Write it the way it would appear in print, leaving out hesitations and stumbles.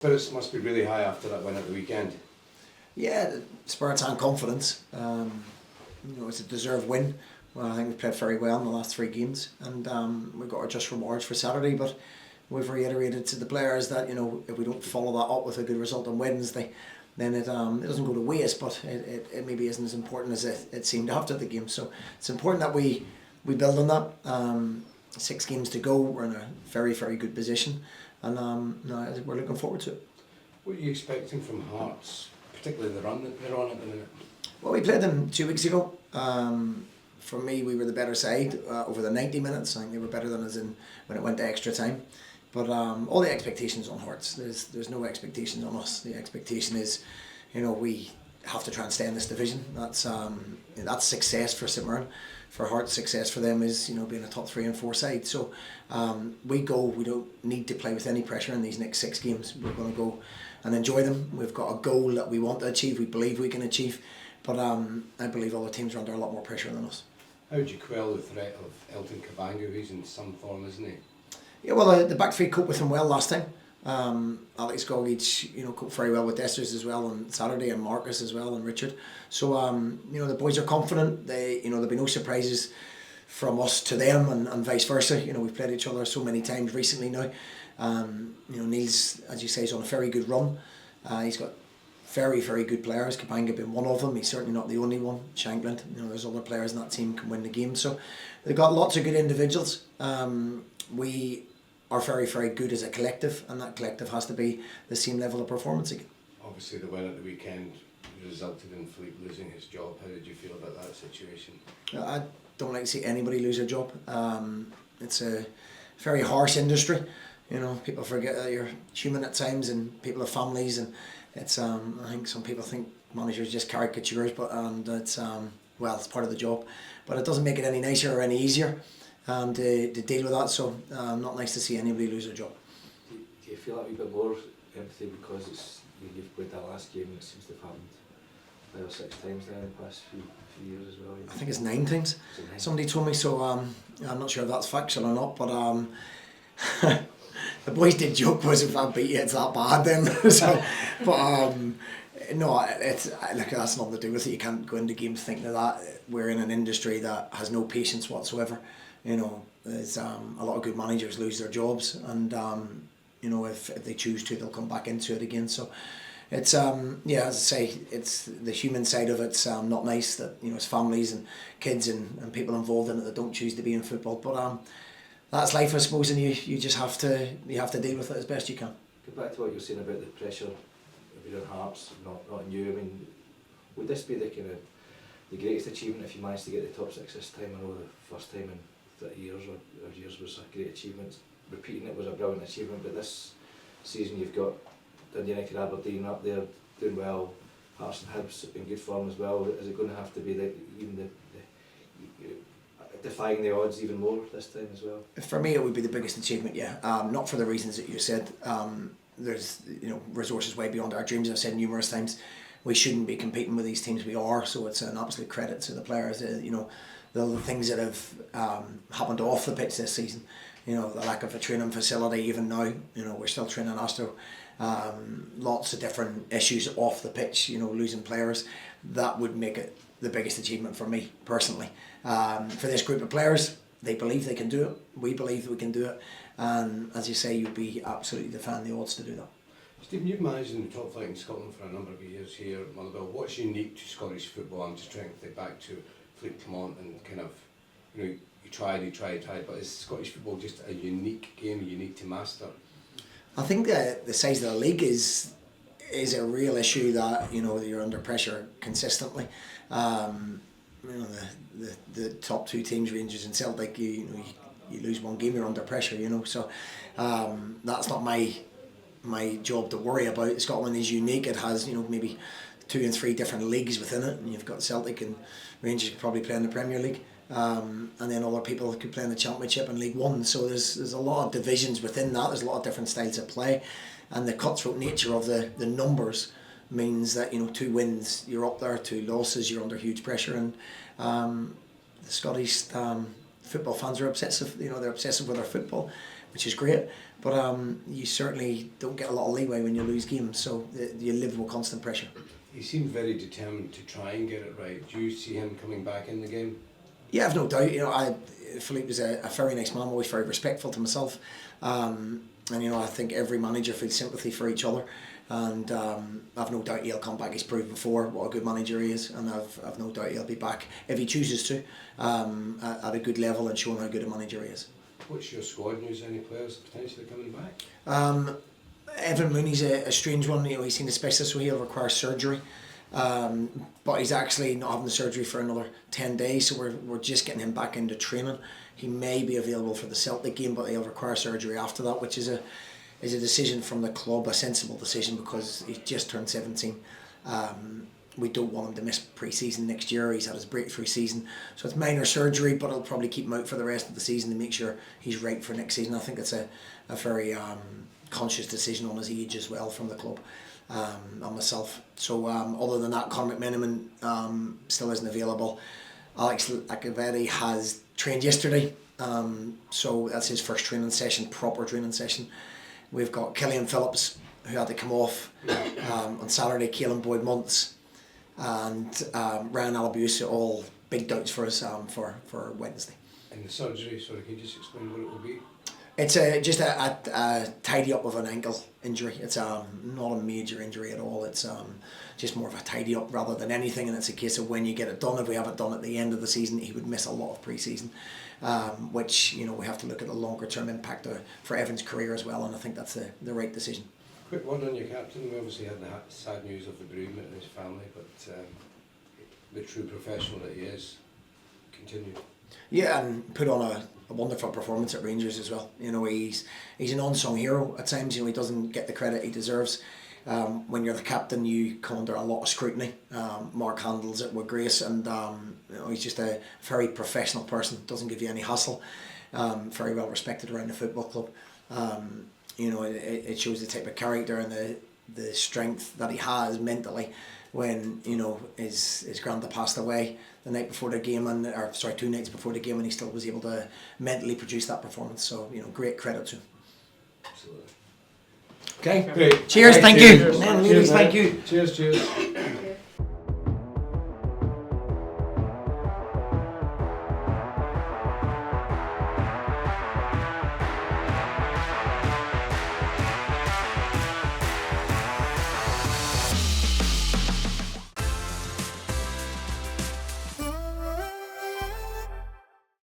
Spirits must be really high after that win at the weekend. Yeah, spirits and confidence. It's a deserved win. Well, I think we've played very well in the last 3 games, and we've got our just rewards for Saturday. But we've reiterated to the players that if we don't follow that up with a good result on Wednesday, then it doesn't go to waste. But it maybe isn't as important as it seemed after the game. So it's important that we build on that. 6 games to go. We're in a very, very good position, and we're looking forward to it. What are you expecting from Hearts, particularly the run that they're on at the minute? Well, we played them 2 weeks ago. For me, we were the better side over the 90 minutes. I think they were better than us when it went to extra time. But all the expectations on Hearts. There's no expectations on us. The expectation is, we have to try and stay in this division. That's success for St Mirren. For Hearts, success for them is being a top 3 and 4 side. So we don't need to play with any pressure in these next 6 games. We're going to go and enjoy them. We've got a goal that we want to achieve. We believe we can achieve. But I believe other teams are under a lot more pressure than us. How would you quell the threat of Elton Kabanga, who's in some form, isn't he? Yeah, well, the back 3 coped with him well last time. Alex Gogic, coped very well with Desters as well on Saturday, and Marcus as well, and Richard. So, the boys are confident. There'll be no surprises from us to them, and vice versa. We've played each other so many times recently now. Neil's, as you say, is on a very good run. He's got very, very good players. Kabanga being one of them. He's certainly not the only one. Shankland, there's other players in that team can win the game. So they've got lots of good individuals. We are very, very good as a collective, and that collective has to be the same level of performance again. Obviously the win at the weekend resulted in Philippe losing his job. How did you feel about that situation? I don't like to see anybody lose their job. It's a very harsh industry. People forget that you're human at times, and people have families, and it's I think some people think managers just caricatures, but it's it's part of the job, but it doesn't make it any nicer or any easier to deal with that. So not nice to see anybody lose their job. Do you feel like a wee bit more empathy because you've played that last game and it seems to have happened 5 or 6 times now in the past few years as well? I think it's 9 times. Somebody told me, so I'm not sure if that's factual or not, but the boys did joke, was if I beat you it's that bad then. No, that's nothing to do with it. You can't go into games thinking of that. We're in an industry that has no patience whatsoever. There's a lot of good managers lose their jobs, and if they choose to, they'll come back into it again. So it's as I say, it's the human side of it's not nice that it's families and kids and people involved in it that don't choose to be in football. But that's life, I suppose, and you just have to deal with it as best you can. Go back to what you were saying about the pressure of your Hearts, not on you. I mean, would this be the greatest achievement if you managed to get the top 6 this time? I know the first time in 30 years or years was a great achievement. Repeating it was a brilliant achievement, but this season you've got Dundee United, Aberdeen up there doing well, Hearts and Hibs in good form as well. Is it going to have to be defying the odds even more this time as well? For me, it would be the biggest achievement, yeah. Not for the reasons that you said. There's resources way beyond our dreams. I've said numerous times we shouldn't be competing with these teams we are, so it's an absolute credit to the players. The things that have happened off the pitch this season, the lack of a training facility. Even now, we're still training Astro. Lots of different issues off the pitch, losing players. That would make it the biggest achievement for me personally. For this group of players, they believe they can do it. We believe we can do it. And as you say, you'd be absolutely defying the odds to do that. Stephen, you've managed in the top flight in Scotland for a number of years here at Motherwell. What's unique to Scottish football? I'm just trying to think back to Philippe Clement and kind of, you tried, but is Scottish football just a unique game, unique to master? I think that the size of the league is a real issue, that you're under pressure consistently. The top 2 teams, Rangers and Celtic, you lose one game, you're under pressure. So that's not my job to worry about. Scotland is unique. It has maybe 2 and 3 different leagues within it, and you've got Celtic and Rangers could probably play in the Premier League, and then other people could play in the Championship and League One. So there's a lot of divisions within that. There's a lot of different styles of play, and the cutthroat nature of the numbers means that 2 wins you're up there, 2 losses you're under huge pressure. And the Scottish football fans are obsessive. They're obsessive with their football. which is great. But you certainly don't get a lot of leeway when you lose games, so you live with constant pressure. He seemed very determined to try and get it right. Do you see him coming back in the game? Yeah, I've no doubt. You know, Philippe was a very nice man, always very respectful to myself. And you know, I think every manager feels sympathy for each other. And I've no doubt he'll come back. He's proved before what a good manager he is, and I've no doubt he'll be back if he chooses to, at a good level and showing how good a manager he is. What's your squad news? Any players potentially coming back? Evan Mooney's a strange one. You know, he's seen a specialist, so he'll require surgery. But he's actually not having the surgery for another 10 days, so we're just getting him back into training. He may be available for the Celtic game, but he'll require surgery after that, which is a decision from the club, a sensible decision, because he's just turned 17. We don't want him to miss pre-season next year. He's had his breakthrough season, so it's minor surgery, but it'll probably keep him out for the rest of the season to make sure he's right for next season. I think it's a very conscious decision on his age as well from the club and myself. So other than that, Conor McMenamin still isn't available. Alex Lacavetti has trained yesterday, so that's his first training session, proper training session. We've got Killian Phillips, who had to come off on Saturday, Caelan Boyd-Muntz and Ryan Alabusa, all big doubts for us for Wednesday. And the surgery, sorry, can you just explain what it will be? It's just a tidy up of an ankle injury. It's not a major injury at all. It's just more of a tidy up rather than anything, and it's a case of when you get it done. If we have it done at the end of the season, he would miss a lot of pre-season, which, you know, we have to look at the longer term impact for Evan's career as well, and I think that's the right decision. Quick one on your captain. We obviously had the sad news of the bereavement in his family, but the true professional that he is continued. Yeah, and put on a wonderful performance at Rangers as well. You know, he's an unsung hero at times. You know, he doesn't get the credit he deserves. When you're the captain, you come under a lot of scrutiny. Mark handles it with grace, and you know, he's just a very professional person. Doesn't give you any hassle. Very well respected around the football club. You know, it shows the type of character and the strength that he has mentally. When, you know, his granda passed away the night before the game, 2 nights before the game, and he still was able to mentally produce that performance. So, you know, great credit to him. Absolutely. Okay. Great. Cheers. Thank you. Cheers. Man, ladies, thank you. Cheers.